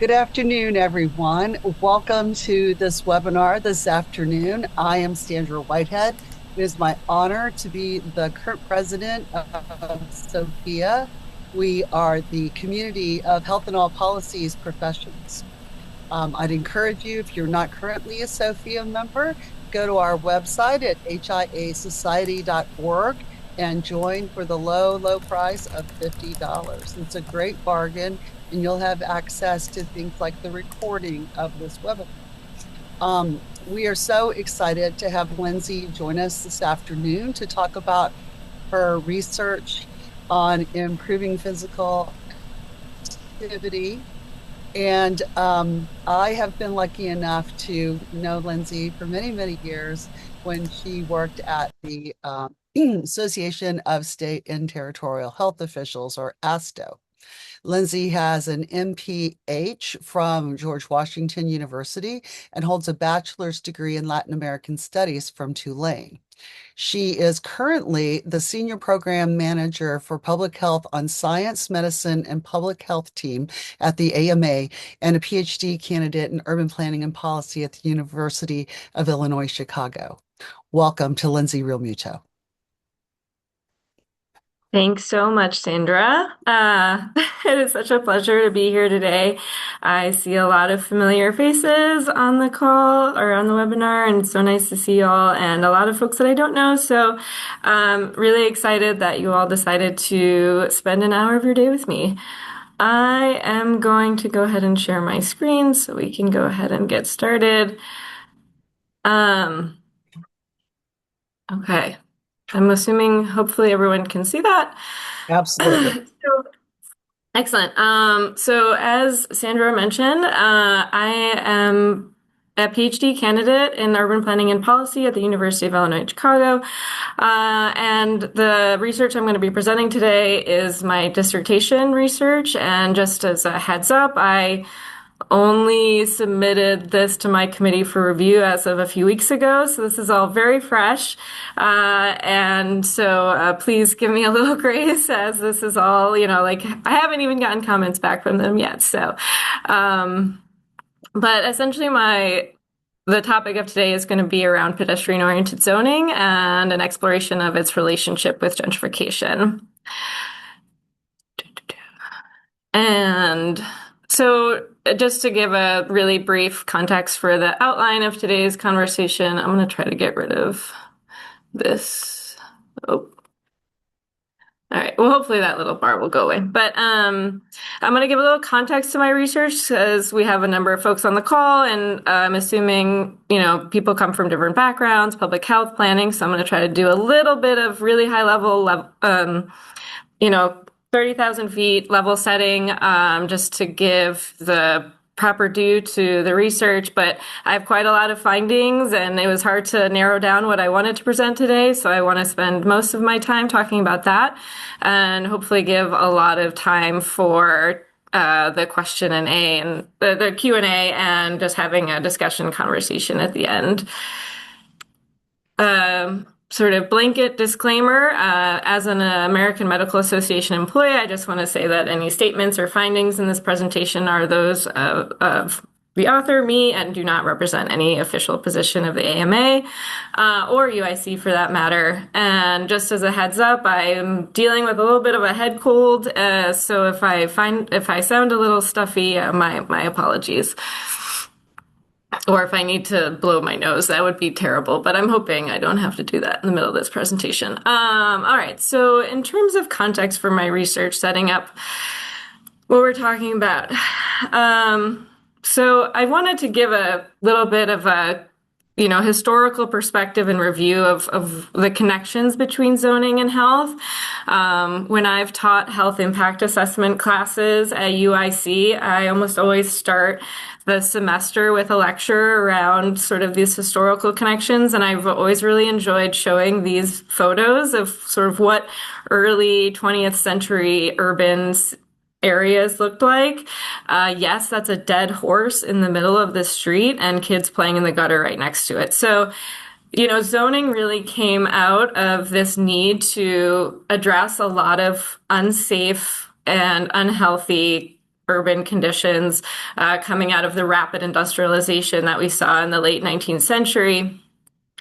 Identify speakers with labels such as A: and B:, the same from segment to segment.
A: Good afternoon, everyone. Welcome to this webinar this afternoon. I am Sandra Whitehead. It is my honor to be the current president of SOPHIA. We are the community of health and all policies professions. I'd encourage you, if you're not currently a SOPHIA member, go to our website at hiasociety.org and join for the low price of $50. It's a great bargain, and you'll have access to things like the recording of this webinar. We are so excited to have Lindsey join us this afternoon to talk about her research on improving physical activity. And I have been lucky enough to know Lindsey for many, many years when she worked at the Association of State and Territorial Health Officials, or ASTO. Lindsey has an MPH from George Washington University and holds a bachelor's degree in Latin American Studies from Tulane. She is currently the Senior Program Manager for Public Health on Science, Medicine, and Public Health team at the AMA and a PhD candidate in Urban Planning and Policy at the University of Illinois, Chicago. Welcome to Lindsey Realmuto.
B: Thanks so much, Sandra. It is such a pleasure to be here today. I see a lot of familiar faces on the call or on the webinar, and it's so nice to see you all, and a lot of folks that I don't know. So I'm really excited that you all decided to spend an hour of your day with me. I am going to go ahead and share my screen so we can go ahead and get started. Okay. I'm assuming hopefully everyone can see that.
A: Absolutely.
B: Excellent. So as Sandra mentioned, I am a PhD candidate in urban planning and policy at the University of Illinois, Chicago. And the research I'm going to be presenting today is my dissertation research. And just as a heads up, I only submitted this to my committee for review as of a few weeks ago, so this is all very fresh. And so please give me a little grace, as this is all, I haven't even gotten comments back from them yet. So, but essentially the topic of today is going to be around pedestrian-oriented zoning and an exploration of its relationship with gentrification. And so just to give a really brief context for the outline of today's conversation, I'm going to try to get rid of this. Oh. All right. Well, hopefully that little bar will go away. But I'm going to give a little context to my research because we have a number of folks on the call, and I'm assuming, people come from different backgrounds, public health planning. So I'm going to try to do a little bit of really high level, 30,000 feet level setting, just to give the proper due to the research. But I have quite a lot of findings, and it was hard to narrow down what I wanted to present today. So I want to spend most of my time talking about that and hopefully give a lot of time for the question and A and the Q&A and just having a discussion conversation at the end. Sort of blanket disclaimer, as an American Medical Association employee, I just want to say that any statements or findings in this presentation are those of the author, me, and do not represent any official position of the AMA or UIC for that matter. And just as a heads up, I'm dealing with a little bit of a head cold, so if I sound a little stuffy, my apologies. Or if I need to blow my nose, that would be terrible, but I'm hoping I don't have to do that in the middle of this presentation. All right, so in terms of context for my research, setting up what we're talking about. So I wanted to give a little bit of a historical perspective and review of the connections between zoning and health. When I've taught health impact assessment classes at UIC, I almost always start the semester with a lecture around sort of these historical connections. And I've always really enjoyed showing these photos of sort of what early 20th century urban areas looked like. Yes, that's a dead horse in the middle of the street and kids playing in the gutter right next to it. So, zoning really came out of this need to address a lot of unsafe and unhealthy urban conditions coming out of the rapid industrialization that we saw in the late 19th century.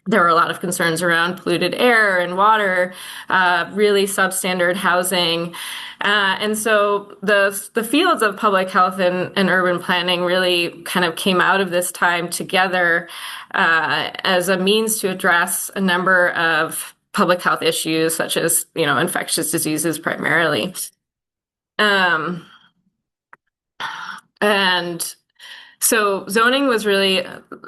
B: There were a lot of concerns around polluted air and water, really substandard housing. And so the fields of public health and urban planning really kind of came out of this time together as a means to address a number of public health issues, such as, infectious diseases primarily. And so zoning was really,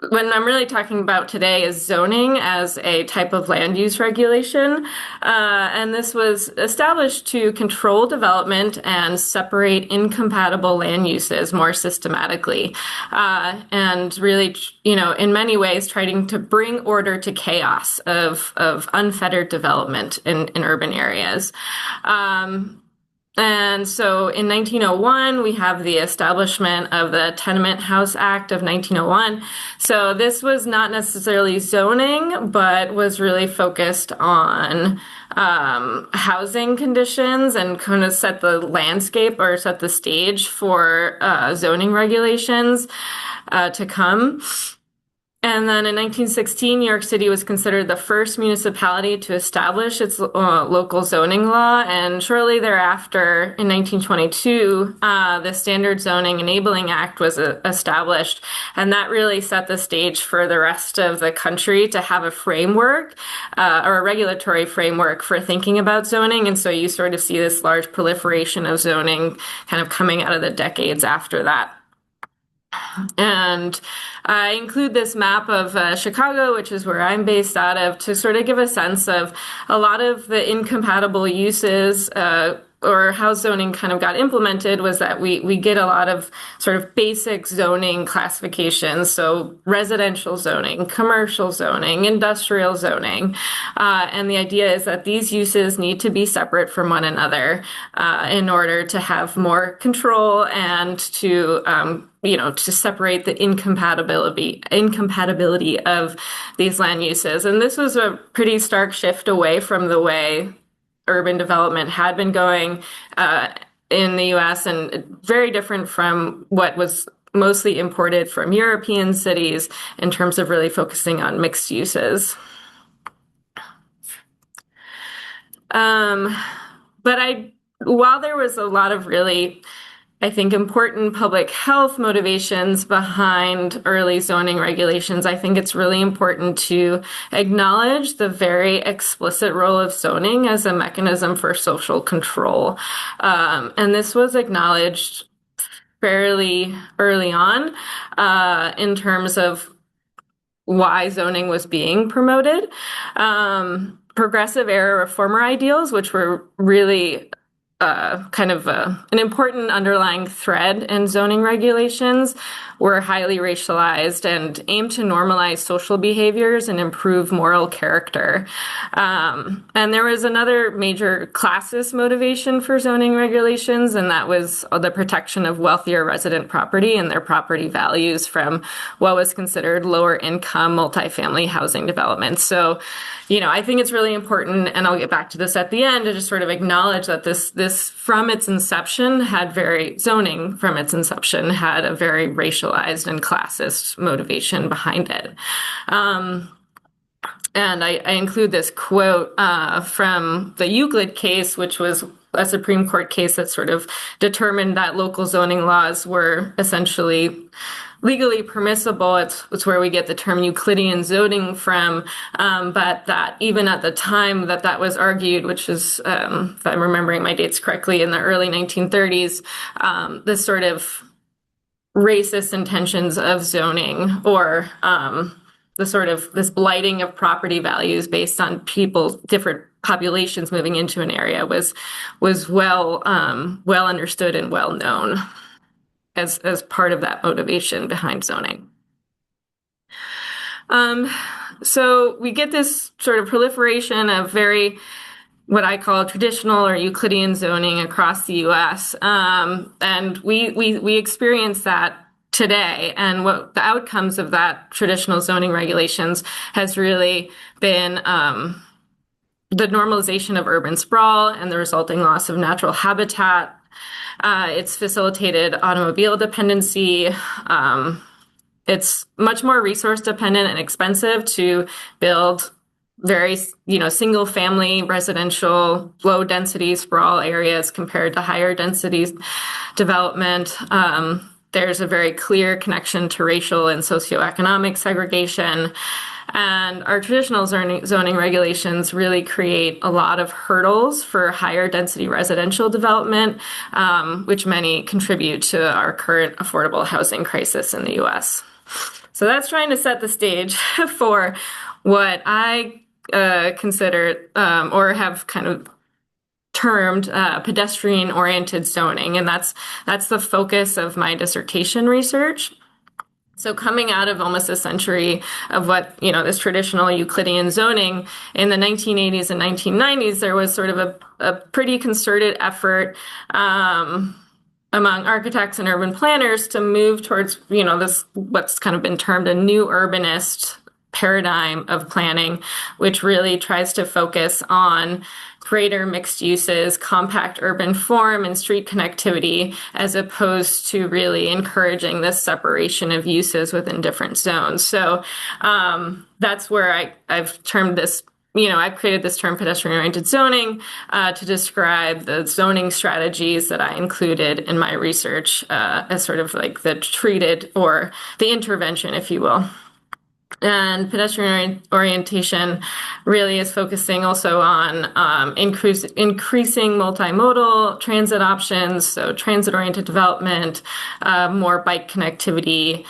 B: when I'm really talking about today, is zoning as a type of land use regulation. And this was established to control development and separate incompatible land uses more systematically. And really, in many ways, trying to bring order to chaos of unfettered development in urban areas. And so in 1901, we have the establishment of the Tenement House Act of 1901. So this was not necessarily zoning, but was really focused on housing conditions and kind of set the landscape or set the stage for zoning regulations to come. And then in 1916, New York City was considered the first municipality to establish its local zoning law. And shortly thereafter, in 1922, the Standard Zoning Enabling Act was established. And that really set the stage for the rest of the country to have a framework or a regulatory framework for thinking about zoning. And so you sort of see this large proliferation of zoning kind of coming out of the decades after that. And I include this map of Chicago, which is where I'm based out of, to sort of give a sense of a lot of the incompatible uses or how zoning kind of got implemented was that we get a lot of sort of basic zoning classifications. So residential zoning, commercial zoning, industrial zoning. And the idea is that these uses need to be separate from one another in order to have more control and to to separate the incompatibility of these land uses. And this was a pretty stark shift away from the way urban development had been going in the US, and very different from what was mostly imported from European cities in terms of really focusing on mixed uses. While there was a lot of really, I think, important public health motivations behind early zoning regulations, I think it's really important to acknowledge the very explicit role of zoning as a mechanism for social control. And this was acknowledged fairly early on in terms of why zoning was being promoted. Progressive era reformer ideals, which were really kind of an important underlying thread in zoning regulations, were highly racialized and aimed to normalize social behaviors and improve moral character. And there was another major classist motivation for zoning regulations, and that was the protection of wealthier resident property and their property values from what was considered lower income multifamily housing developments. So, I think it's really important, and I'll get back to this at the end, to just sort of acknowledge that this from its inception zoning from its inception had a very racialized and classist motivation behind it. And I include this quote from the Euclid case, which was a Supreme Court case that sort of determined that local zoning laws were essentially legally permissible. It's where we get the term Euclidean zoning from, but that even at the time that was argued, which is, if I'm remembering my dates correctly, in the early 1930s, this sort of racist intentions of zoning, or the sort of this blighting of property values based on different populations moving into an area was well understood and well known as part of that motivation behind zoning. So we get this sort of proliferation of what I call traditional or Euclidean zoning across the US. And we experience that today. And what the outcomes of that traditional zoning regulations has really been the normalization of urban sprawl and the resulting loss of natural habitat, It's facilitated automobile dependency. It's much more resource dependent and expensive to build very, single family residential, low density sprawl areas compared to higher densities development. There's a very clear connection to racial and socioeconomic segregation. And our traditional zoning regulations really create a lot of hurdles for higher density residential development, which many contribute to our current affordable housing crisis in the US. So that's trying to set the stage for what I consider or have kind of termed pedestrian-oriented zoning, and that's the focus of my dissertation research. So coming out of almost a century of what, this traditional Euclidean zoning, in the 1980s and 1990s, there was sort of a pretty concerted effort among architects and urban planners to move towards, this what's kind of been termed a new urbanist paradigm of planning, which really tries to focus on greater mixed uses, compact urban form, and street connectivity, as opposed to really encouraging this separation of uses within different zones. So that's where I've termed this, I've created this term pedestrian-oriented zoning to describe the zoning strategies that I included in my research as sort of like the treated or the intervention, if you will. And pedestrian orientation really is focusing also on increasing multimodal transit options, so transit-oriented development, more bike connectivity,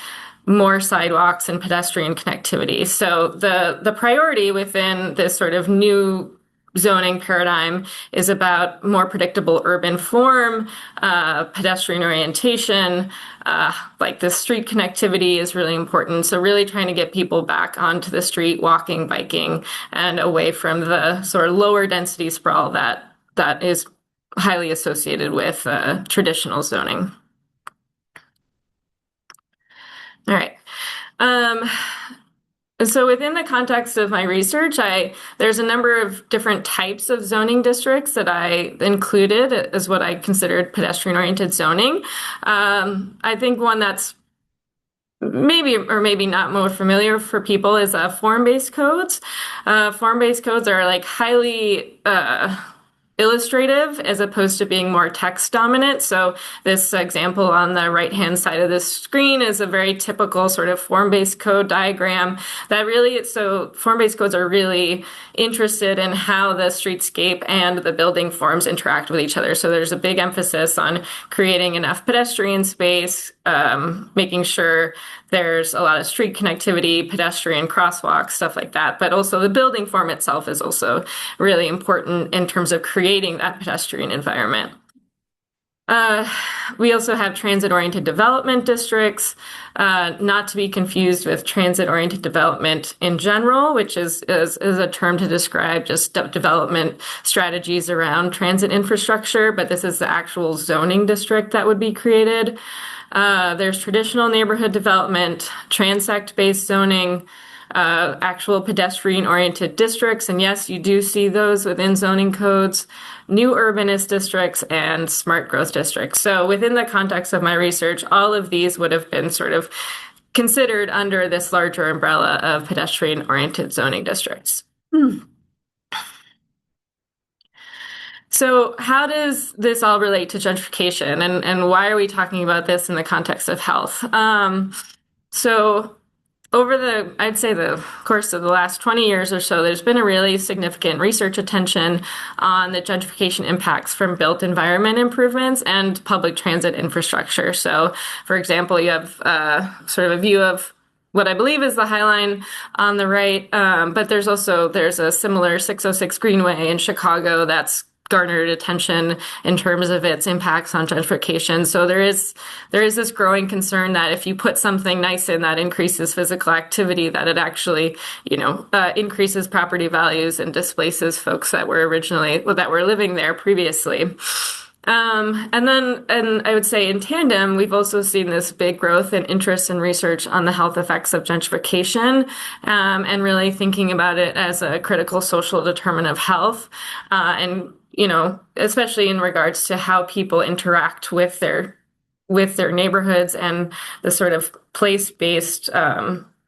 B: more sidewalks and pedestrian connectivity. So the priority within this sort of new zoning paradigm is about more predictable urban form, pedestrian orientation, like the street connectivity is really important. So really trying to get people back onto the street, walking, biking, and away from the sort of lower density sprawl that is highly associated with traditional zoning. All right. So within the context of my research, there's a number of different types of zoning districts that I included as what I considered pedestrian-oriented zoning. I think one that's maybe or maybe not more familiar for people is form-based codes. Form-based codes are like highly illustrative as opposed to being more text dominant. So this example on the right-hand side of this screen is a very typical sort of form-based code diagram that really, so form-based codes are really interested in how the streetscape and the building forms interact with each other. So there's a big emphasis on creating enough pedestrian space, making sure there's a lot of street connectivity, pedestrian crosswalks, stuff like that. But also the building form itself is also really important in terms of creating that pedestrian environment. We also have transit-oriented development districts, not to be confused with transit-oriented development in general, which is a term to describe just development strategies around transit infrastructure, but this is the actual zoning district that would be created. There's traditional neighborhood development, transect-based zoning, actual pedestrian-oriented districts, and yes, you do see those within zoning codes, new urbanist districts, and smart growth districts. So within the context of my research, all of these would have been sort of considered under this larger umbrella of pedestrian-oriented zoning districts. So how does this all relate to gentrification, and why are we talking about this in the context of health? So over I'd say the course of the last 20 years or so, there's been a really significant research attention on the gentrification impacts from built environment improvements and public transit infrastructure. So, for example, you have sort of a view of what I believe is the High Line on the right, but there's a similar 606 Greenway in Chicago that's garnered attention in terms of its impacts on gentrification. So there is this growing concern that if you put something nice in that increases physical activity, that it actually, increases property values and displaces folks that were living there previously. And I would say in tandem, we've also seen this big growth in interest and research on the health effects of gentrification, and really thinking about it as a critical social determinant of health. And especially in regards to how people interact with their neighborhoods and the sort of place-based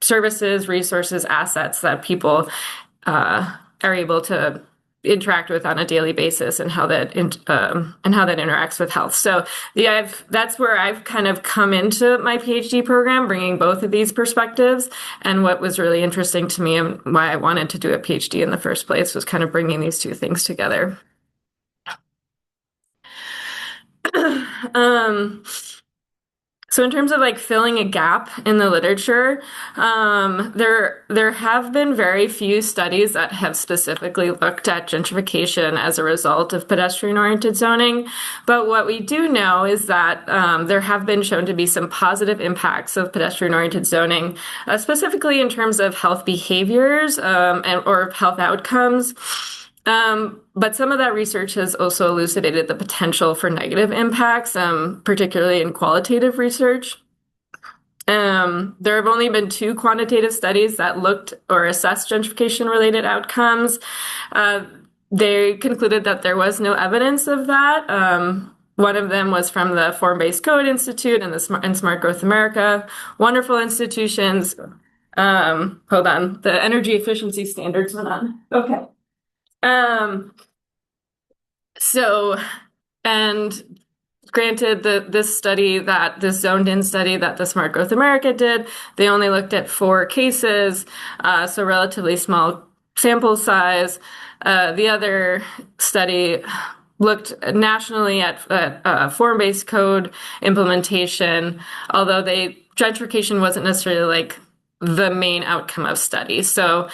B: services, resources, assets that people are able to interact with on a daily basis, and how that interacts with health. So that's where I've kind of come into my PhD program, bringing both of these perspectives. And what was really interesting to me and why I wanted to do a PhD in the first place was kind of bringing these two things together. um, So in terms of like filling a gap in the literature, there have been very few studies that have specifically looked at gentrification as a result of pedestrian-oriented zoning. But what we do know is that there have been shown to be some positive impacts of pedestrian-oriented zoning, specifically in terms of health behaviors or health outcomes. But some of that research has also elucidated the potential for negative impacts, particularly in qualitative research. There have only been two quantitative studies that looked or assessed gentrification-related outcomes. They concluded that there was no evidence of that. One of them was from the Form-Based Code Institute and Smart Growth America, wonderful institutions. Hold on, the energy efficiency standards went on. Okay. So, and granted, this zoned-in study that the Smart Growth America did, they only looked at 4 cases, so relatively small sample size. The other study looked nationally at form-based code implementation, although gentrification wasn't necessarily like the main outcome of study. So,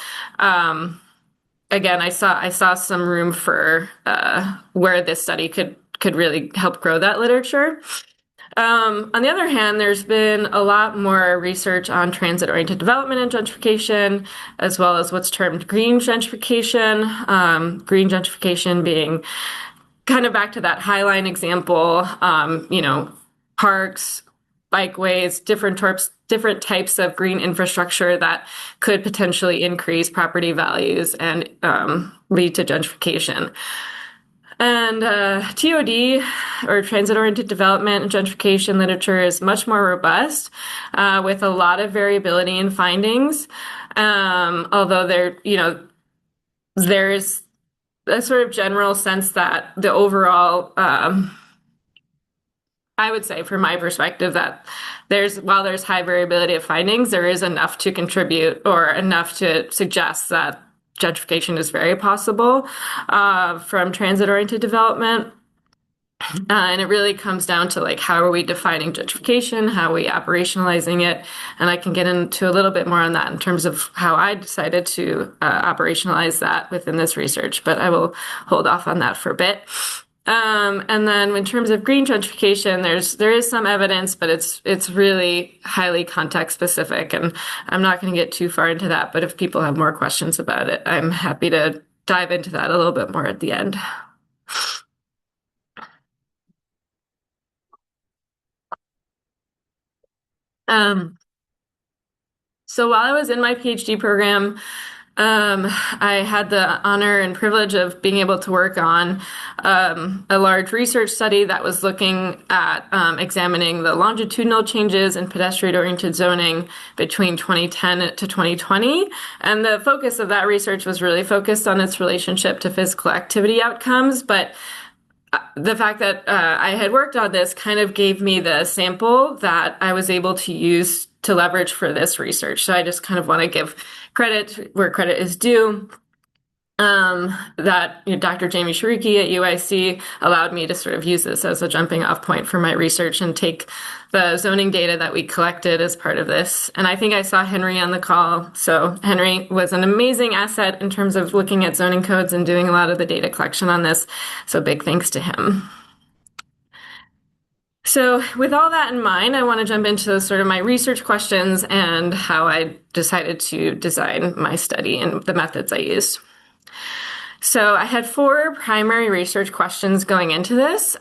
B: again, I saw some room for where this study could really help grow that literature. On the other hand, there's been a lot more research on transit-oriented development and gentrification, as well as what's termed green gentrification. Green gentrification being kind of back to that Highline example, parks, bikeways, different types of green infrastructure that could potentially increase property values and lead to gentrification. And TOD, or transit-oriented development and gentrification literature, is much more robust, with a lot of variability in findings. Although there's a sort of general sense that the overall, I would say from my perspective, that while there's high variability of findings, there is enough to contribute or enough to suggest that gentrification is very possible from transit-oriented development. And it really comes down to like, how are we defining gentrification? How are we operationalizing it? And I can get into a little bit more on that in terms of how I decided to operationalize that within this research, but I will hold off on that for a bit. And then in terms of green gentrification, there is some evidence, but it's really highly context specific, and I'm not going to get too far into that. But if people have more questions about it, I'm happy to dive into that a little bit more at the end. So while I was in my PhD program, I had the honor and privilege of being able to work on a large research study that was looking at examining the longitudinal changes in pedestrian-oriented zoning between 2010 to 2020. And the focus of that research was really focused on its relationship to physical activity outcomes, but the fact that I had worked on this kind of gave me the sample that I was able to use to leverage for this research. So I just kind of want to give credit where credit is due. That Dr. Jamie Shariki at UIC allowed me to sort of use this as a jumping off point for my research and take the zoning data that we collected as part of this. And I think I saw Henry on the call. So Henry was an amazing asset in terms of looking at zoning codes and doing a lot of the data collection on this. So big thanks to him. So with all that in mind, I want to jump into sort of my research questions and how I decided to design my study and the methods I used. So I had 4 primary research questions going into this.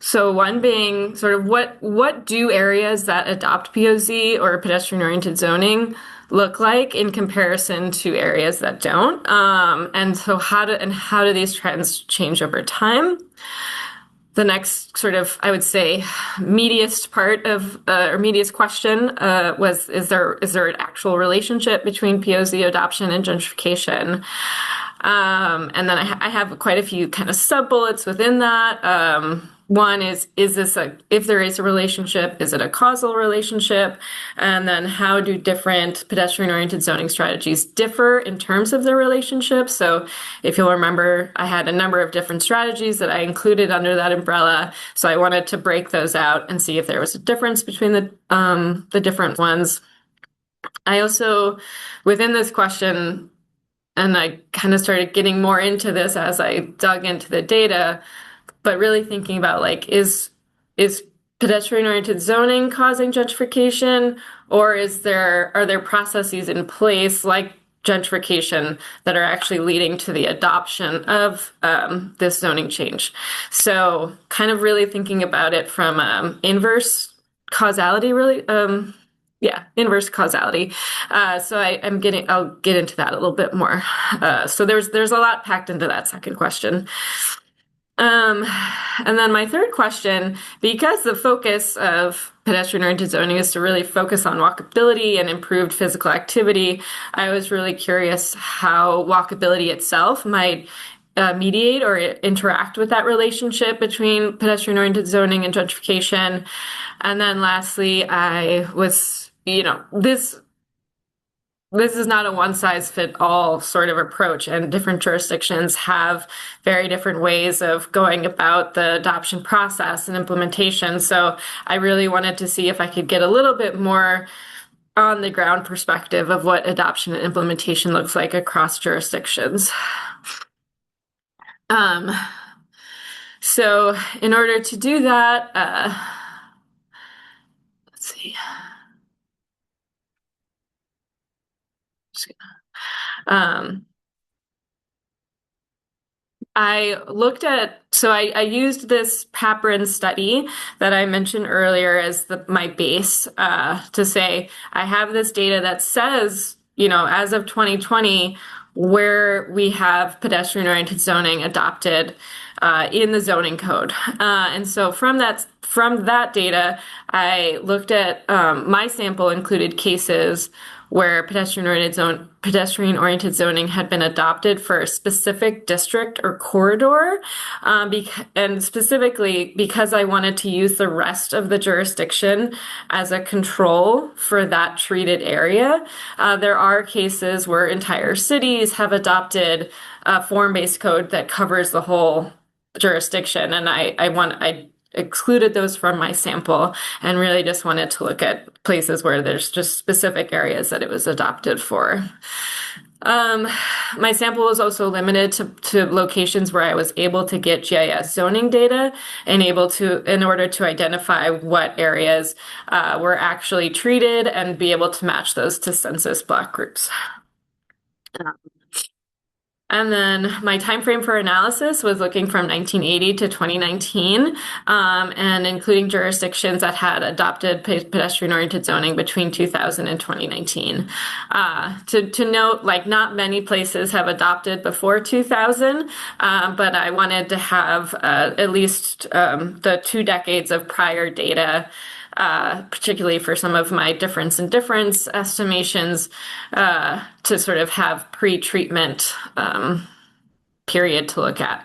B: So one being sort of what do areas that adopt POZ or pedestrian-oriented zoning look like in comparison to areas that don't? And so how do these trends change over time? The next sort of, I would say, meatiest part of or meatiest question was: is there an actual relationship between POC adoption and gentrification? And then I have quite a few kind of sub bullets within that. One is this if there is a relationship, is it a causal relationship? And then how do different pedestrian-oriented zoning strategies differ in terms of their relationship? So if you'll remember, I had a number of different strategies that I included under that umbrella. So I wanted to break those out and see if there was a difference between the different ones. I also, within this question, and I kind of started getting more into this as I dug into the data, but really thinking about like, is pedestrian-oriented zoning causing gentrification, or are there processes in place like gentrification that are actually leading to the adoption of this zoning change? So kind of really thinking about it from inverse causality, really. Yeah, inverse causality. So I'll get into that a little bit more. So there's a lot packed into that second question. Um, and then my third question, because the focus of pedestrian-oriented zoning is to really focus on walkability and improved physical activity, I was really curious how walkability itself might mediate or interact with that relationship between pedestrian-oriented zoning and gentrification. And then lastly, I was, this is not a one-size-fit-all sort of approach, and different jurisdictions have very different ways of going about the adoption process and implementation. So I really wanted to see if I could get a little bit more on the ground perspective of what adoption and implementation looks like across jurisdictions. Um, so in order to do that, let's see. Um, I used this Paprin study that I mentioned earlier as my base to say, I have this data that says, as of 2020, where we have pedestrian-oriented zoning adopted in the zoning code. And so from that data, I looked at my sample included cases where pedestrian-oriented zoning had been adopted for a specific district or corridor, and specifically because I wanted to use the rest of the jurisdiction as a control for that treated area. There are cases where entire cities have adopted a form-based code that covers the whole jurisdiction, and I excluded those from my sample and really just wanted to look at places where there's just specific areas that it was adopted for. My sample was also limited to locations where I was able to get GIS zoning data and in order to identify what areas were actually treated and be able to match those to census block groups. And then my time frame for analysis was looking from 1980 to 2019, and including jurisdictions that had adopted pedestrian-oriented zoning between 2000 and 2019. To note, like, not many places have adopted before 2000, but I wanted to have at least the 2 decades of prior data, particularly for some of my difference in difference estimations, to sort of have pre-treatment period to look at.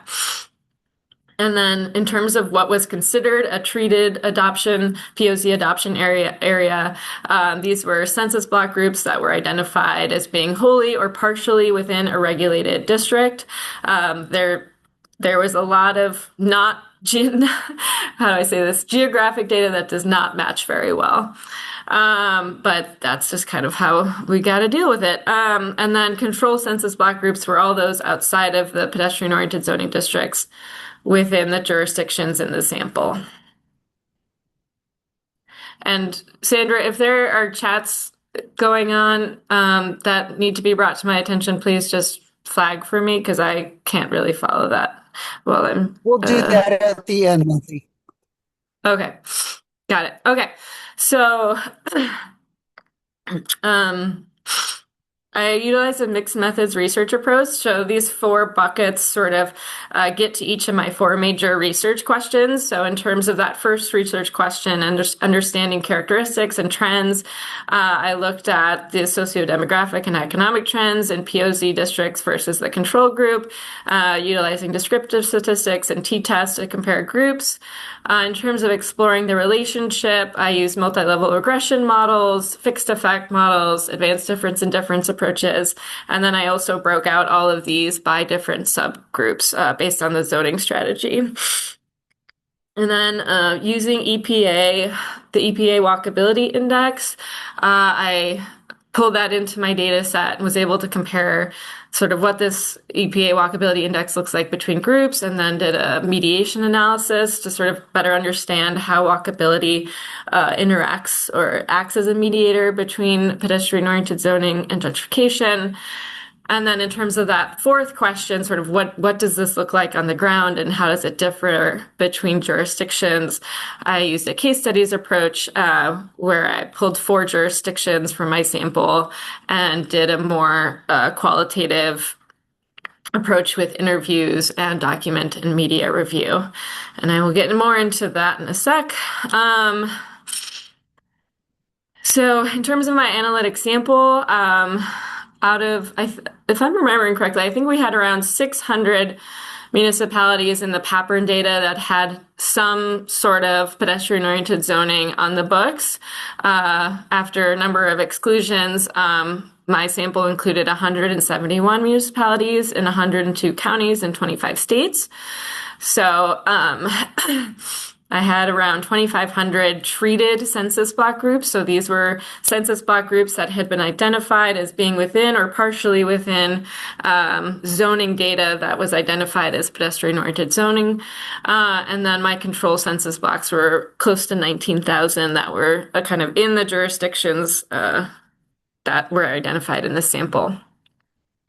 B: And then in terms of what was considered a treated adoption, POC adoption area, these were census block groups that were identified as being wholly or partially within a regulated district. There was a lot of geographic data that does not match very well. But that's just kind of how we got to deal with it. And then control census block groups were all those outside of the pedestrian-oriented zoning districts within the jurisdictions in the sample. And Sandra, if there are chats going on that need to be brought to my attention, please just flag for me because I can't really follow that.
A: We'll do that at the end, Lindsey.
B: Okay, got it. Okay, so I utilize a mixed methods research approach. So these four buckets sort of get to each of my four major research questions. So in terms of that first research question, understanding characteristics and trends, I looked at the socio-demographic and economic trends in POZ districts versus the control group, utilizing descriptive statistics and t-tests to compare groups. In terms of exploring the relationship, I use multi-level regression models, fixed effect models, advanced difference and difference approaches, and then I also broke out all of these by different subgroups based on the zoning strategy. And then using EPA, the EPA walkability index, I pulled that into my data set and was able to compare sort of what this EPA walkability index looks like between groups, and then did a mediation analysis to sort of better understand how walkability interacts or acts as a mediator between pedestrian-oriented zoning and gentrification. And then in terms of that fourth question, sort of what does this look like on the ground and how does it differ between jurisdictions? I used a case studies approach where I pulled 4 jurisdictions from my sample and did a more qualitative approach with interviews and document and media review. And I will get more into that in a sec. So in terms of my analytic sample, out of, if I'm remembering correctly, I think we had around 600 municipalities in the Pattern data that had some sort of pedestrian-oriented zoning on the books. After a number of exclusions, my sample included 171 municipalities in 102 counties in 25 states. So I had around 2,500 treated census block groups. So these were census block groups that had been identified as being within or partially within zoning data that was identified as pedestrian-oriented zoning. And then my control census blocks were close to 19,000 that were kind of in the jurisdictions that were identified in the sample.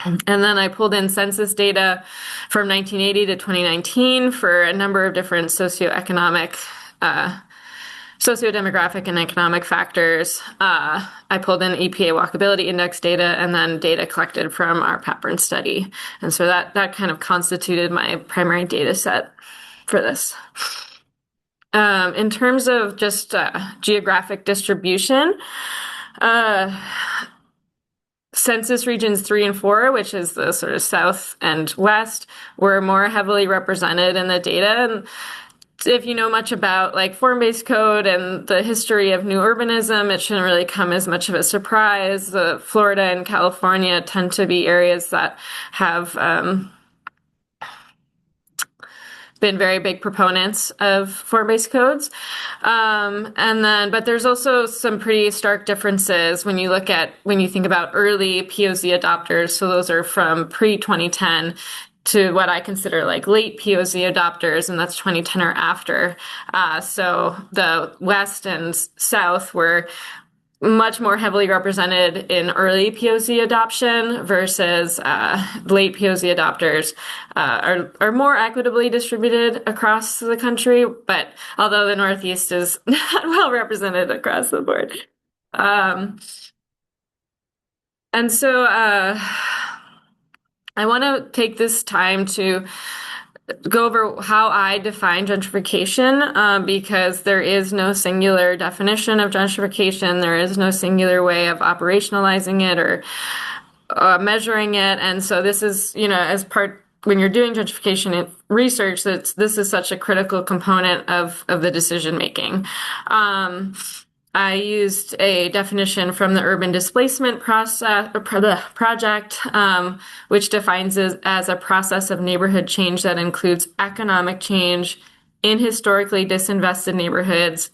B: And then I pulled in census data from 1980 to 2019 for a number of different sociodemographic and economic factors. I pulled in EPA walkability index data and then data collected from our Pattern study. And so that kind of constituted my primary data set for this. In terms of just geographic distribution, census regions 3 and 4, which is the sort of south and west, were more heavily represented in the data. And if you know much about like form-based code and the history of new urbanism, it shouldn't really come as much of a surprise. Florida and California tend to be areas that have been very big proponents of form-based codes. But there's also some pretty stark differences when you think about early POZ adopters. So those are from pre-2010 to what I consider like late POZ adopters, and that's 2010 or after. So the West and South were much more heavily represented in early POZ adoption versus late POZ adopters are more equitably distributed across the country, but although the Northeast is not well represented across the board. And so I want to take this time to go over how I define gentrification, because there is no singular definition of gentrification. There is no singular way of operationalizing it or measuring it. And so this is, as part, when you're doing gentrification research, this is such a critical component of the decision making. I used a definition from the Urban Displacement Project, which defines it as a process of neighborhood change that includes economic change in historically disinvested neighborhoods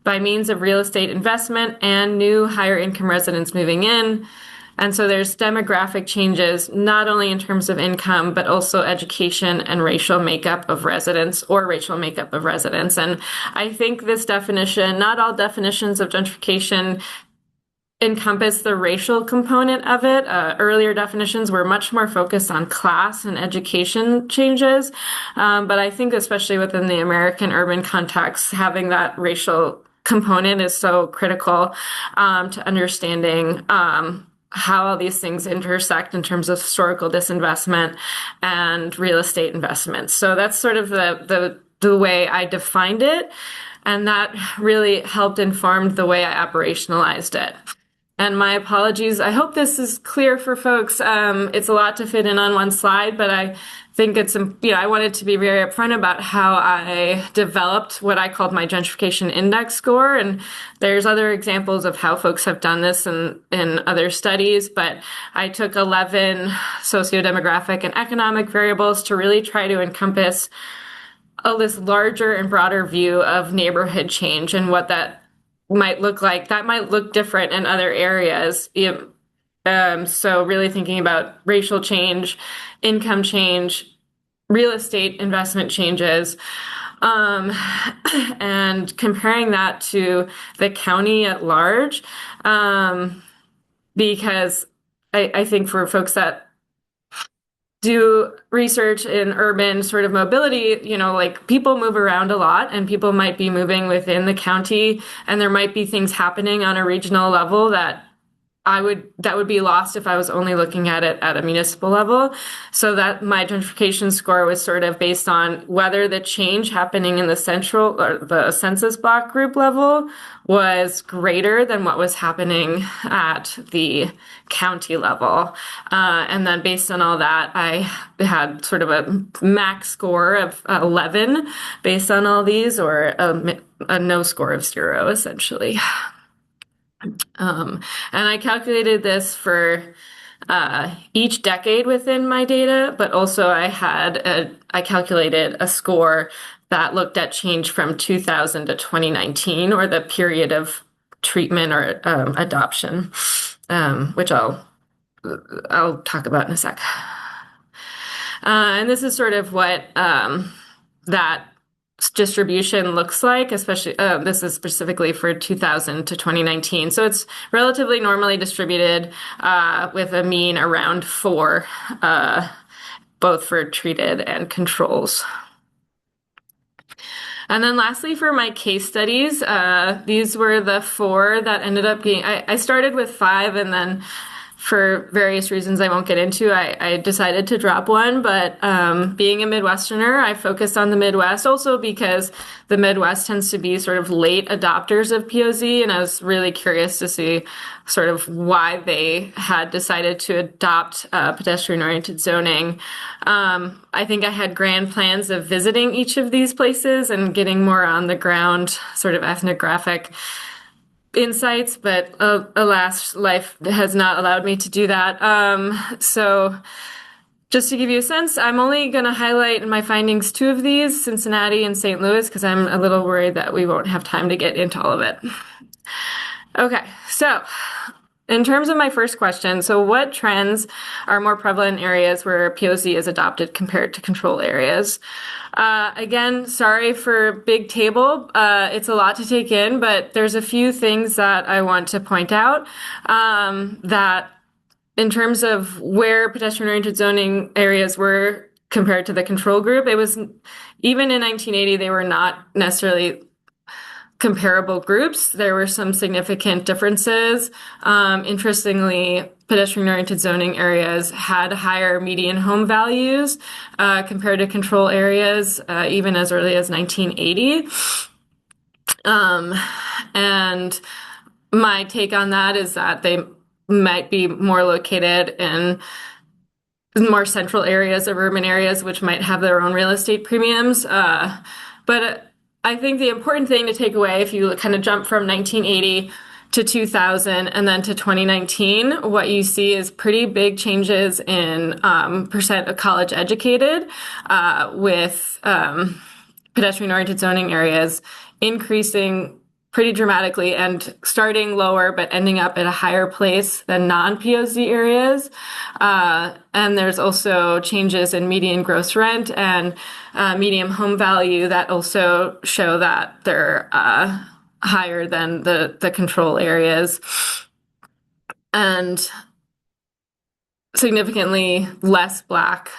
B: by means of real estate investment and new higher income residents moving in. And so there's demographic changes, not only in terms of income, but also education and racial makeup of residents. And I think this definition, not all definitions of gentrification encompass the racial component of it. Earlier definitions were much more focused on class and education changes. But I think especially within the American urban context, having that racial component is so critical to understanding how all these things intersect in terms of historical disinvestment and real estate investments. So that's sort of the way I defined it, and that really helped inform the way I operationalized it. And my apologies. I hope this is clear for folks. It's a lot to fit in on one slide, but I think I wanted to be very upfront about how I developed what I called my gentrification index score. And there's other examples of how folks have done this in other studies, but I took 11 sociodemographic and economic variables to really try to encompass this larger and broader view of neighborhood change and what that might look like. That might look different in other areas. So really thinking about racial change, income change, real estate investment changes, and comparing that to the county at large, because I think for folks that do research in urban sort of mobility, like people move around a lot and people might be moving within the county and there might be things happening on a regional level that would be lost if I was only looking at it at a municipal level. So that my gentrification score was sort of based on whether the change happening in the central or the census block group level was greater than what was happening at the county level. And then based on all that, I had sort of a max score of 11 based on all these, or a no score of 0, essentially. And I calculated this for each decade within my data, but also I calculated a score that looked at change from 2000 to 2019, or the period of treatment or adoption, which I'll talk about in a sec. And this is sort of what that distribution looks like, especially this is specifically for 2000 to 2019. So it's relatively normally distributed with a mean around 4, both for treated and controls. And then lastly, for my case studies, these were the 4 that ended up being, I started with 5, and then for various reasons I won't get into, I decided to drop one. But being a Midwesterner, I focused on the Midwest, also because the Midwest tends to be sort of late adopters of POZ, and I was really curious to see sort of why they had decided to adopt pedestrian-oriented zoning. I think I had grand plans of visiting each of these places and getting more on the ground sort of ethnographic insights, but alas, life has not allowed me to do that. So just to give you a sense, I'm only going to highlight in my findings 2 of these, Cincinnati and St. Louis, because I'm a little worried that we won't have time to get into all of it. Okay, so in terms of my first question, so what trends are more prevalent in areas where POZ is adopted compared to control areas? Again, sorry for big table. It's a lot to take in, but there's a few things that I want to point out, that in terms of where pedestrian-oriented zoning areas were compared to the control group, it was, even in 1980, they were not necessarily comparable groups. There were some significant differences. Interestingly, pedestrian-oriented zoning areas had higher median home values compared to control areas, even as early as 1980. And my take on that is that they might be more located in more central areas of urban areas, which might have their own real estate premiums. But I think the important thing to take away, if you kind of jump from 1980 to 2000 and then to 2019, what you see is pretty big changes in percent of college educated, with pedestrian-oriented zoning areas increasing pretty dramatically and starting lower, but ending up at a higher place than non-POZ areas. And there's also changes in median gross rent and median home value that also show that they're higher than the control areas. And significantly less Black,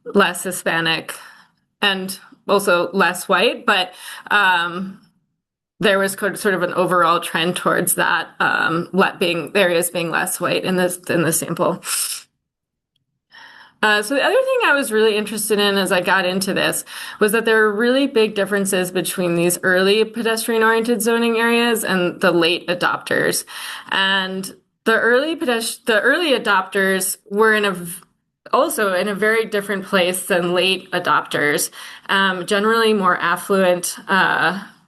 B: less Hispanic, and also less white, but there was sort of an overall trend towards that, areas being less white in the sample. So the other thing I was really interested in as I got into this was that there are really big differences between these early pedestrian-oriented zoning areas and the late adopters. And the early adopters were also in a very different place than late adopters, generally more affluent,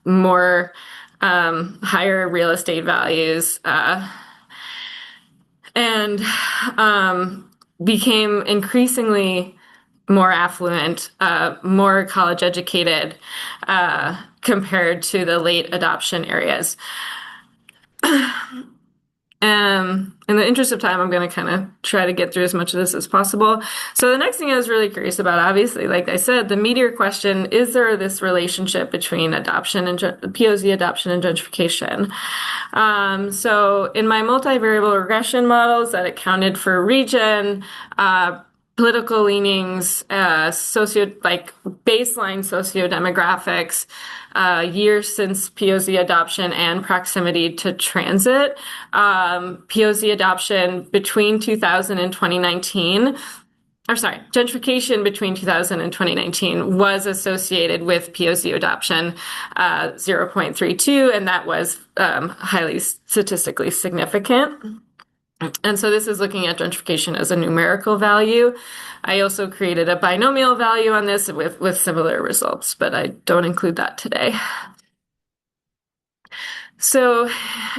B: more higher real estate values, and became increasingly more affluent, more college educated, compared to the late adoption areas. In the interest of time, I'm going to kind of try to get through as much of this as possible. So the next thing I was really curious about, obviously, like I said, the meteor question, is there this relationship between adoption and POZ adoption and gentrification? So in my multivariable regression models that accounted for region, political leanings, baseline sociodemographics, years since POZ adoption and proximity to transit. POZ adoption between 2000 and 2019, gentrification between 2000 and 2019 was associated with POZ adoption, 0.32, and that was highly statistically significant. And so this is looking at gentrification as a numerical value. I also created a binomial value on this with similar results, but I don't include that today. So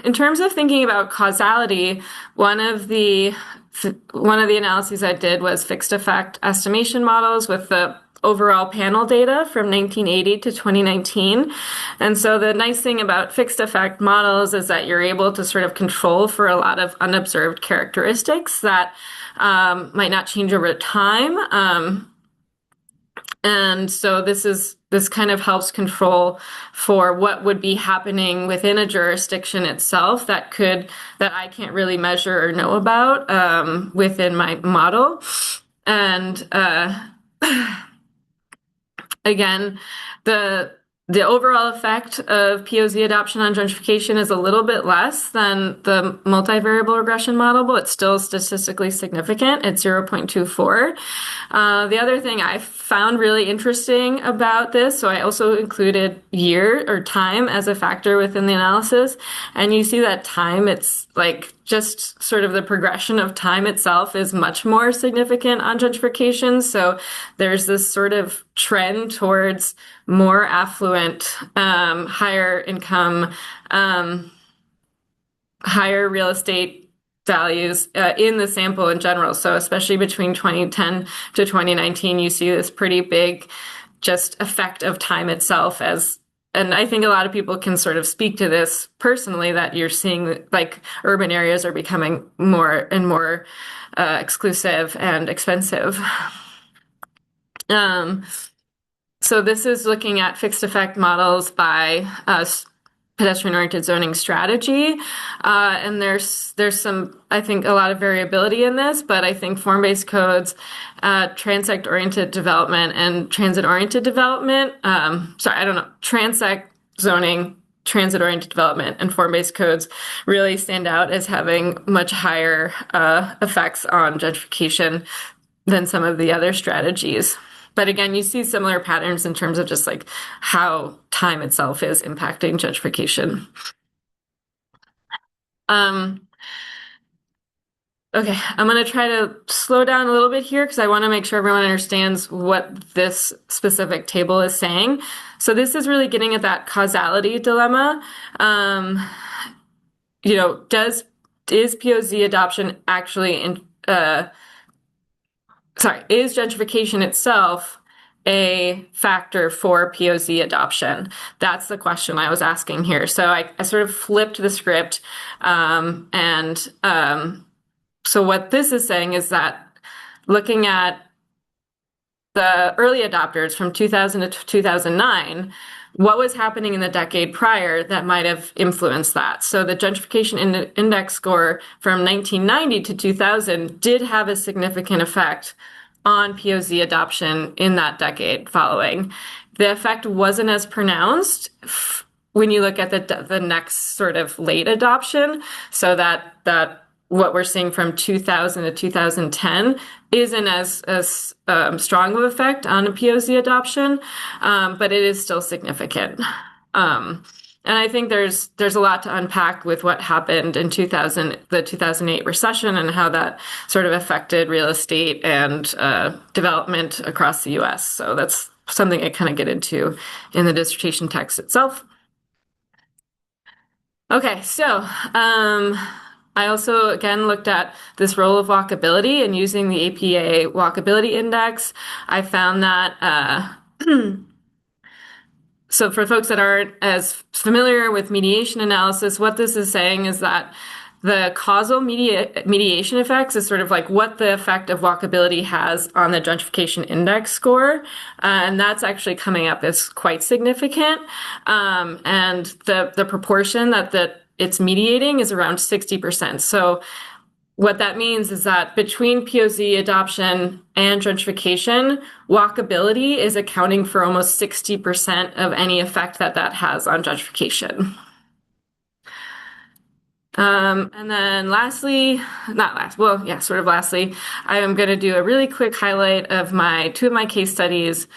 B: in terms of thinking about causality, one of the analyses I did was fixed effect estimation models with the overall panel data from 1980 to 2019. And so the nice thing about fixed effect models is that you're able to sort of control for a lot of unobserved characteristics that might not change over time. And so this kind of helps control for what would be happening within a jurisdiction itself that I can't really measure or know about within my model. And again, the overall effect of POZ adoption on gentrification is a little bit less than the multivariable regression model, but it's still statistically significant at 0.24. The other thing I found really interesting about this, so I also included year or time as a factor within the analysis, and you see that time, it's like just sort of the progression of time itself is much more significant on gentrification. So there's this sort of trend towards more affluent, higher income, higher real estate values in the sample in general. So especially between 2010 to 2019, you see this pretty big just effect of time itself and I think a lot of people can sort of speak to this personally, that you're seeing like urban areas are becoming more and more exclusive and expensive. So this is looking at fixed effect models by pedestrian-oriented zoning strategy. And there's some, I think, a lot of variability in this, but I think form-based codes, transect-oriented development and transit-oriented development, transect zoning, transit-oriented development, and form-based codes really stand out as having much higher effects on gentrification than some of the other strategies. But again, you see similar patterns in terms of just like how time itself is impacting gentrification. Okay, I'm going to try to slow down a little bit here because I want to make sure everyone understands what this specific table is saying. So this is really getting at that causality dilemma. Is POZ adoption actually is gentrification itself a factor for POZ adoption? That's the question I was asking here. So I sort of flipped the script. So what this is saying is that looking at the early adopters from 2000 to 2009, what was happening in the decade prior that might have influenced that? So the gentrification index score from 1990 to 2000 did have a significant effect on POZ adoption in that decade following. The effect wasn't as pronounced when you look at the next sort of late adoption, so that what we're seeing from 2000 to 2010 isn't as strong of effect on a POC adoption, but it is still significant. And I think there's a lot to unpack with what happened in 2000, the 2008 recession, and how that sort of affected real estate and development across the U.S. So that's something I kind of get into in the dissertation text itself. Okay, so I also again looked at this role of walkability, and using the APA walkability index, I found that so for folks that aren't as familiar with mediation analysis, what this is saying is that the causal mediation effects is sort of like what the effect of walkability has on the gentrification index score. And that's actually coming up as quite significant. And the proportion that it's mediating is around 60%. So what that means is that between POC adoption and gentrification, walkability is accounting for almost 60% of any effect that has on gentrification. And then lastly, lastly, I am going to do a really quick highlight of two of my case studies.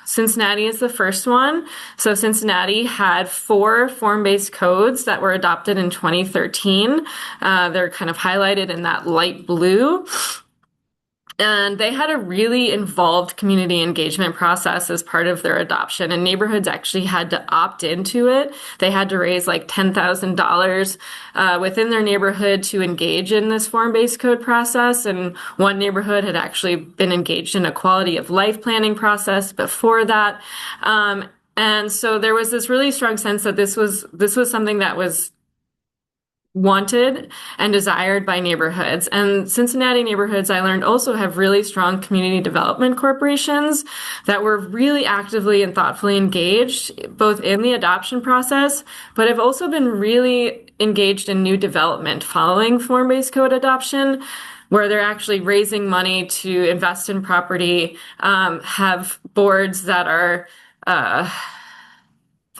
B: Cincinnati is the first one. So Cincinnati had 4 form-based codes that were adopted in 2013. They're kind of highlighted in that light blue. And they had a really involved community engagement process as part of their adoption, and neighborhoods actually had to opt into it. They had to raise like $10,000 within their neighborhood to engage in this form-based code process. And one neighborhood had actually been engaged in a quality of life planning process before that. And so there was this really strong sense that this was something that was wanted and desired by neighborhoods. And Cincinnati neighborhoods, I learned, also have really strong community development corporations that were really actively and thoughtfully engaged both in the adoption process, but have also been really engaged in new development following form-based code adoption, where they're actually raising money to invest in property, have boards that are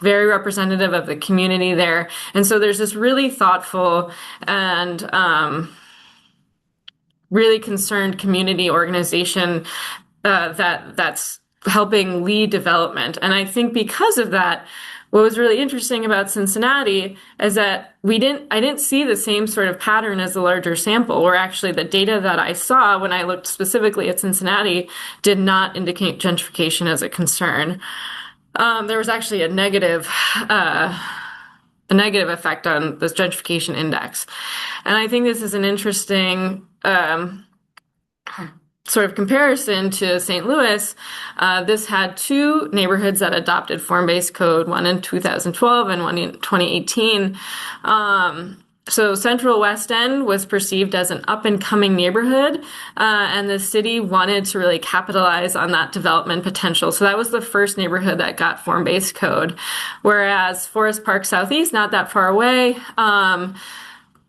B: very representative of the community there. And so there's this really thoughtful and really concerned community organization that's helping lead development. And I think because of that, what was really interesting about Cincinnati is that I didn't see the same sort of pattern as the larger sample, or actually the data that I saw when I looked specifically at Cincinnati did not indicate gentrification as a concern. There was actually a negative effect on this gentrification index. And I think this is an interesting sort of comparison to St. Louis. This had 2 neighborhoods that adopted form-based code, one in 2012 and one in 2018. So Central West End was perceived as an up-and-coming neighborhood, and the city wanted to really capitalize on that development potential. So that was the first neighborhood that got form-based code. Whereas Forest Park Southeast, not that far away,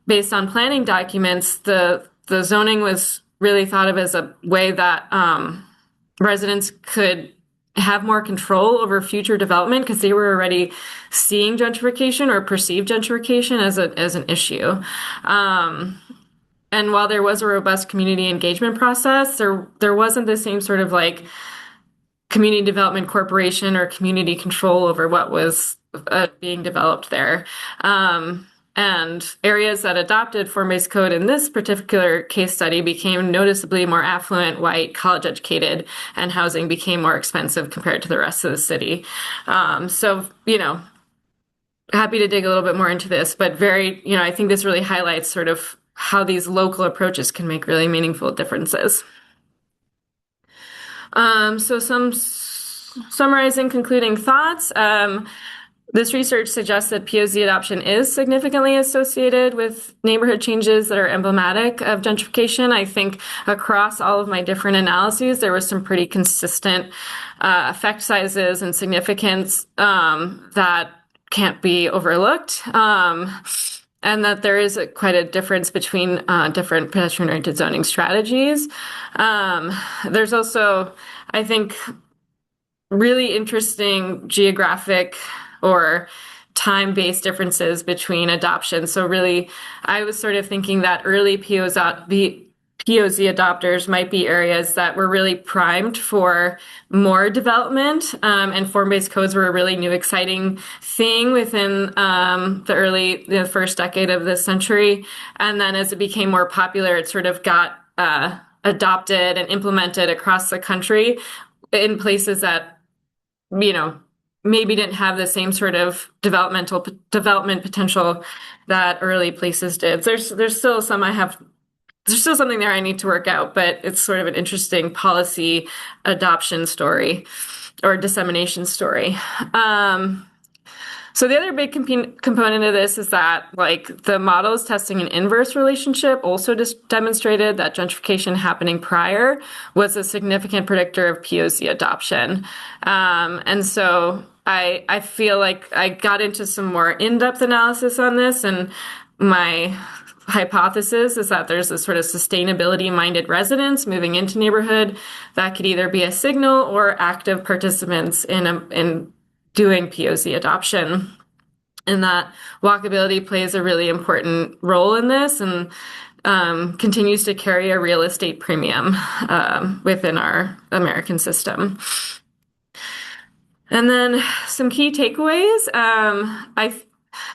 B: based on planning documents, the zoning was really thought of as a way that residents could have more control over future development because they were already seeing gentrification or perceived gentrification as an issue. And while there was a robust community engagement process, there wasn't the same sort of like community development corporation or community control over what was being developed there. And areas that adopted form-based code in this particular case study became noticeably more affluent, white, college-educated, and housing became more expensive compared to the rest of the city. So, happy to dig a little bit more into this, but I think this really highlights sort of how these local approaches can make really meaningful differences. So some summarizing concluding thoughts. This research suggests that POC adoption is significantly associated with neighborhood changes that are emblematic of gentrification. I think across all of my different analyses, there was some pretty consistent effect sizes and significance that can't be overlooked. And that there is quite a difference between different pedestrian-oriented zoning strategies. There's also, I think, really interesting geographic or time-based differences between adoption. So really, I was sort of thinking that early POZ adopters might be areas that were really primed for more development, and form-based codes were a really new, exciting thing within the first decade of this century. And then as it became more popular, it sort of got adopted and implemented across the country in places that, you know, maybe didn't have the same sort of development potential that early places did. There's still something there I need to work out, but it's sort of an interesting policy adoption story or dissemination story. So the other big component of this is that, like, the models testing an inverse relationship also just demonstrated that gentrification happening prior was a significant predictor of POC adoption. And so I feel like I got into some more in-depth analysis on this, and my hypothesis is that there's this sort of sustainability-minded residents moving into neighborhood that could either be a signal or active participants in doing POC adoption, and that walkability plays a really important role in this and continues to carry a real estate premium within our American system. And then some key takeaways.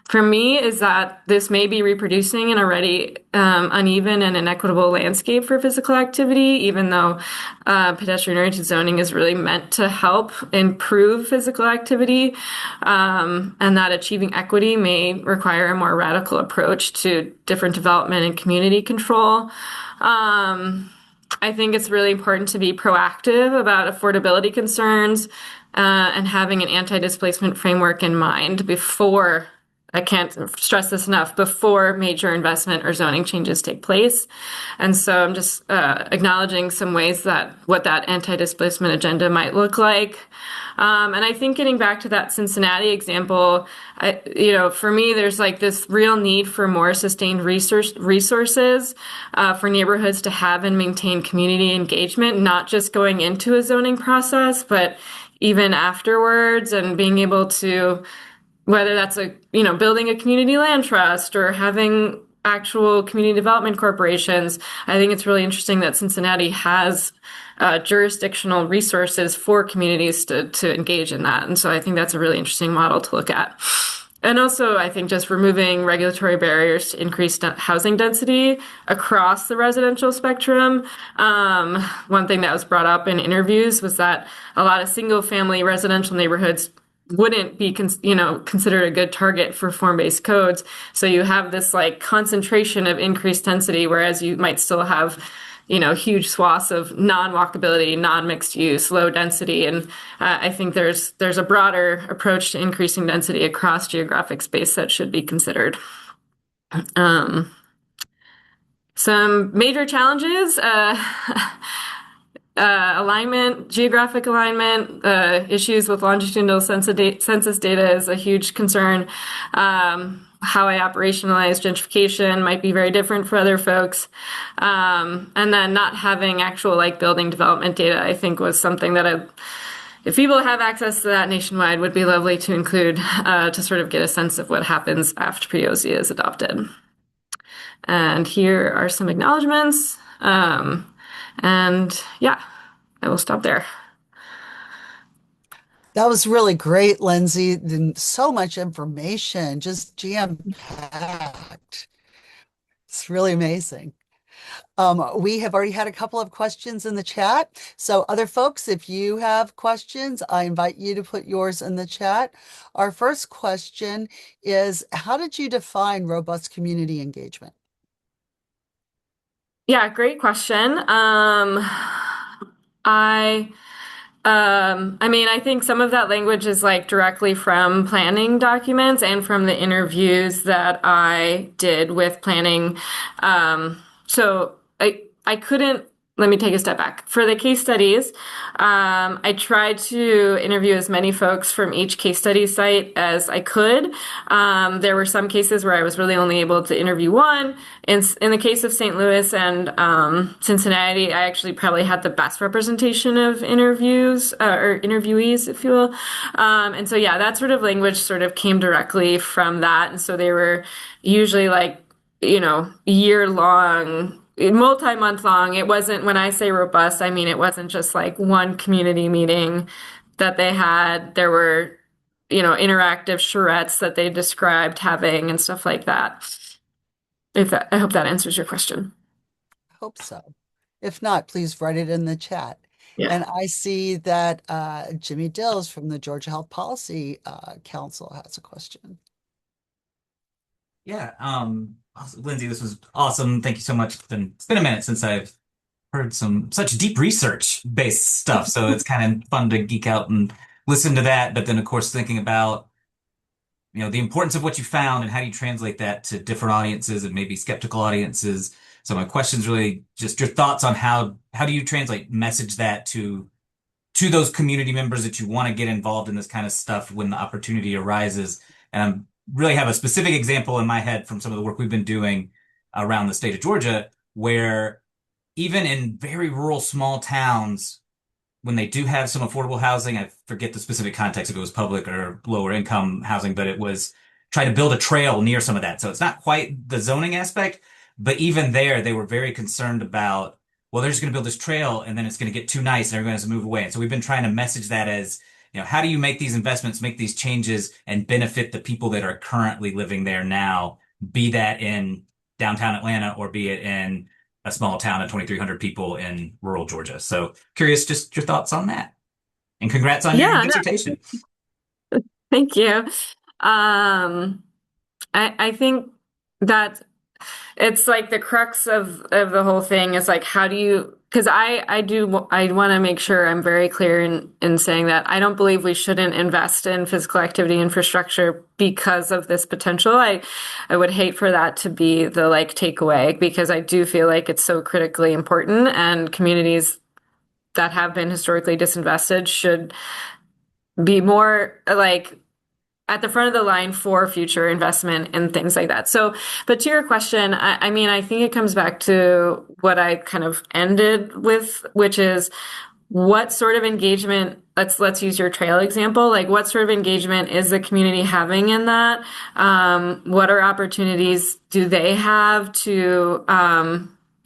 B: For me, is that this may be reproducing an already uneven and inequitable landscape for physical activity, even though pedestrian-oriented zoning is really meant to help improve physical activity, and that achieving equity may require a more radical approach to different development and community control. I think it's really important to be proactive about affordability concerns and having an anti-displacement framework in mind before, I can't stress this enough, before major investment or zoning changes take place. And so I'm just acknowledging some ways that what that anti-displacement agenda might look like. And I think getting back to that Cincinnati example, for me, there's like this real need for more sustained resources for neighborhoods to have and maintain community engagement, not just going into a zoning process, but even afterwards, and being able to, whether that's building a community land trust or having actual community development corporations. I think it's really interesting that Cincinnati has jurisdictional resources for communities to engage in that. And so I think that's a really interesting model to look at. And also, I think just removing regulatory barriers to increase housing density across the residential spectrum. One thing that was brought up in interviews was that a lot of single-family residential neighborhoods wouldn't be considered a good target for form-based codes. So you have this like concentration of increased density, whereas you might still have huge swaths of non-walkability, non-mixed use, low density. And I think there's a broader approach to increasing density across geographic space that should be considered. Some major challenges, geographic alignment, issues with longitudinal census data is a huge concern. How I operationalize gentrification might be very different for other folks. And then not having actual building development data, I think, was something that if people have access to that nationwide, would be lovely to include to sort of get a sense of what happens after POZ is adopted. And here are some acknowledgements. And yeah, I will stop there.
A: That was really great, Lindsey. And so much information, just jam-packed. It's really amazing. We have already had a couple of questions in the chat. So other folks, if you have questions, I invite you to put yours in the chat. Our first question is, how did you define robust community engagement?
B: Yeah, great question. I think some of that language is directly from planning documents and from the interviews that I did with planning. So I couldn't let me take a step back. For the case studies, I tried to interview as many folks from each case study site as I could. There were some cases where I was really only able to interview one. In the case of St. Louis and Cincinnati, I actually probably had the best representation of interviews or interviewees, if you will. And so, yeah, that sort of language sort of came directly from that. And so they were usually like, year long, multi-month long. It wasn't, when I say robust, I mean it wasn't just like one community meeting that they had. There were, interactive charrettes that they described having and stuff like that. I hope that answers your question.
A: Hope so. If not, please write it in the chat.
B: Yeah.
A: And I see that Jimmy Dills from the Georgia Health Policy Council has a question.
C: Yeah, Lindsey, this was awesome. Thank you so much. It's been a minute since I've heard some such deep research based stuff, so it's kind of fun to geek out and listen to that. But then, of course, thinking about the importance of what you found and how do you translate that to different audiences and maybe skeptical audiences. So my question's really just your thoughts on how do you translate message that to those community members that you want to get involved in this kind of stuff when the opportunity arises. And I'm really have a specific example in my head from some of the work we've been doing around the state of Georgia, where even in very rural small towns, when they do have some affordable housing, I forget the specific context if it was public or lower income housing, but it was try to build a trail near some of that. So it's not quite the zoning aspect, but even there, they were very concerned about, well, they're just going to build this trail and then it's going to get too nice and everyone's going to move away. And so we've been trying to message that as, how do you make these investments, make these changes and benefit the people that are currently living there now, be that in downtown Atlanta or be it in a small town of 2,300 people in rural Georgia. So curious, just your thoughts on that. And congrats on your
B: Yeah, no,
C: dissertation.
B: thank you. I think that it's like the crux of the whole thing is like, how do you, because I want to make sure I'm very clear in saying that I don't believe we shouldn't invest in physical activity infrastructure because of this potential. I would hate for that to be the like takeaway, because I do feel like it's so critically important, and communities that have been historically disinvested should be more like at the front of the line for future investment and things like that. So, but to your question, I mean, I think it comes back to what I kind of ended with, which is what sort of engagement, let's use your trail example, like what sort of engagement is the community having in that? What are opportunities do they have to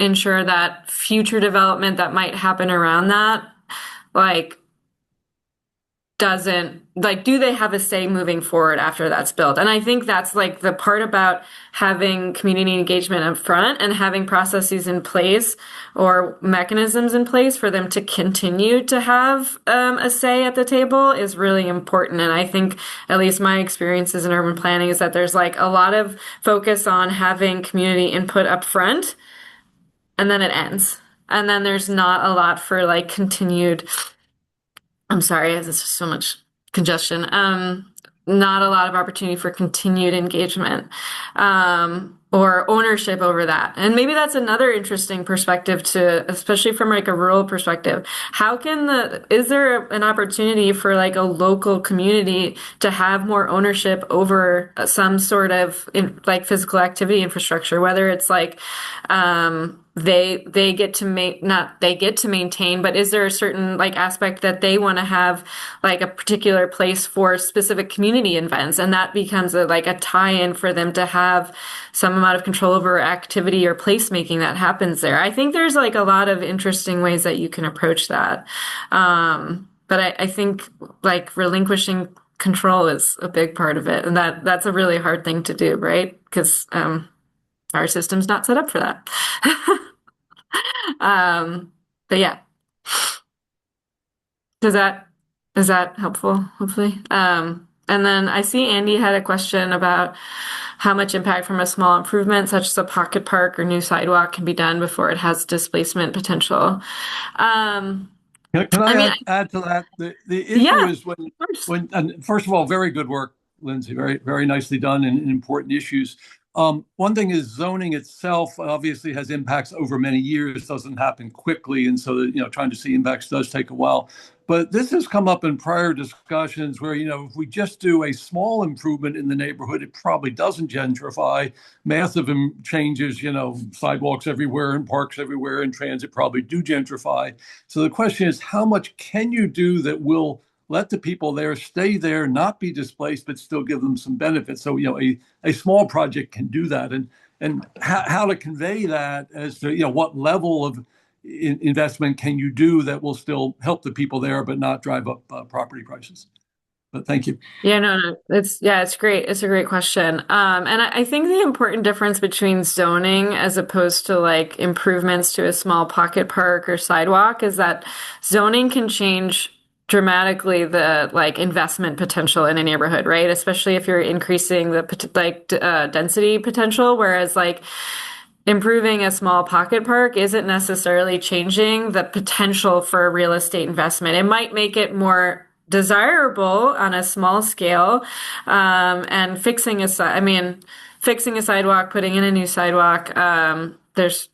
B: ensure that future development that might happen around that, like, doesn't like, do they have a say moving forward after that's built? And I think that's like the part about having community engagement up front and having processes in place or mechanisms in place for them to continue to have a say at the table is really important. And I think at least my experiences in urban planning is that there's like a lot of focus on having community input up front, and then it ends. And then there's not a lot for like continued, I'm sorry, there's just so much congestion. Not a lot of opportunity for continued engagement, or ownership over that. And maybe that's another interesting perspective to, especially from like a rural perspective. Is there an opportunity for like a local community to have more ownership over some sort of like physical activity infrastructure, whether it's like, they get to not they get to maintain, but is there a certain like aspect that they want to have like a particular place for specific community events, and that becomes like a tie-in for them to have some amount of control over activity or placemaking that happens there. I think there's like a lot of interesting ways that you can approach that. But I think like relinquishing control is a big part of it, and that's a really hard thing to do, right? Because our system's not set up for that. But yeah, does that is that helpful? Hopefully. And then I see Andy had a question about how much impact from a small improvement, such as a pocket park or new sidewalk, can be done before it has displacement potential.
D: Can I
B: I mean,
D: add to that? The issue
B: yeah,
D: is
B: of course.
D: and first of all, very good work, Lindsey. Very nicely done and important issues. One thing is zoning itself obviously has impacts over many years, doesn't happen quickly. And so that, trying to see impacts does take a while. But this has come up in prior discussions where, if we just do a small improvement in the neighborhood, it probably doesn't gentrify. Massive changes, sidewalks everywhere and parks everywhere and transit probably do gentrify. So the question is, how much can you do that will let the people there stay there, not be displaced, but still give them some benefits? So, a small project can do that. And how to convey that as to, what level of investment can you do that will still help the people there, but not drive up property prices? But thank you.
B: Yeah, no, it's great. It's a great question. And I think the important difference between zoning as opposed to like improvements to a small pocket park or sidewalk is that zoning can change dramatically the like investment potential in a neighborhood, right? Especially if you're increasing the density potential, whereas like improving a small pocket park isn't necessarily changing the potential for real estate investment. It might make it more desirable on a small scale, and fixing a sidewalk, putting in a new sidewalk. There's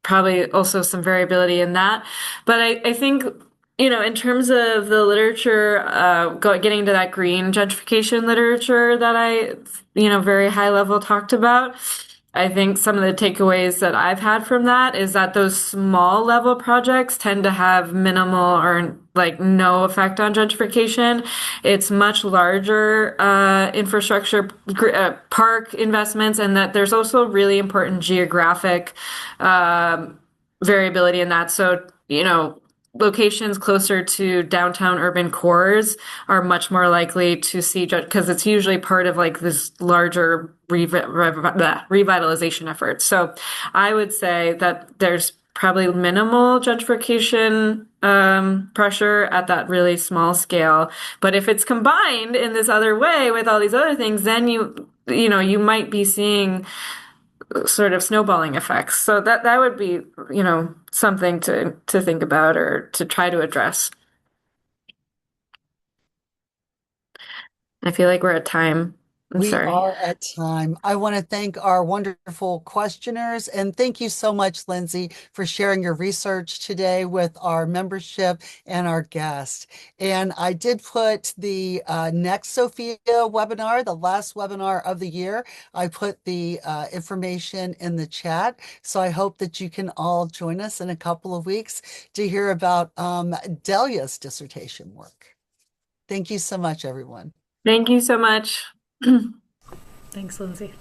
B: probably also some variability in that, but I think in terms of the literature, getting to that green gentrification literature that I very high level talked about. I think some of the takeaways that I've had from that is that those small level projects tend to have minimal or like no effect on gentrification. It's much larger infrastructure park investments, and that there's also really important geographic variability in that. So, locations closer to downtown urban cores are much more likely to see, because it's usually part of like this larger revitalization effort. So I would say that there's probably minimal gentrification pressure at that really small scale. But if it's combined in this other way with all these other things, then you might be seeing sort of snowballing effects. So that would be, something to think about or to try to address. I feel like we're at time. I'm
A: We
B: sorry.
A: are at time. I want to thank our wonderful questioners, and thank you so much, Lindsey, for sharing your research today with our membership and our guests. And I did put the next SOPHIA webinar, the last webinar of the year. I put the information in the chat. So I hope that you can all join us in a couple of weeks to hear about Delia's dissertation work. Thank you so much, everyone.
B: Thank you so much.
E: Thanks, Lindsey.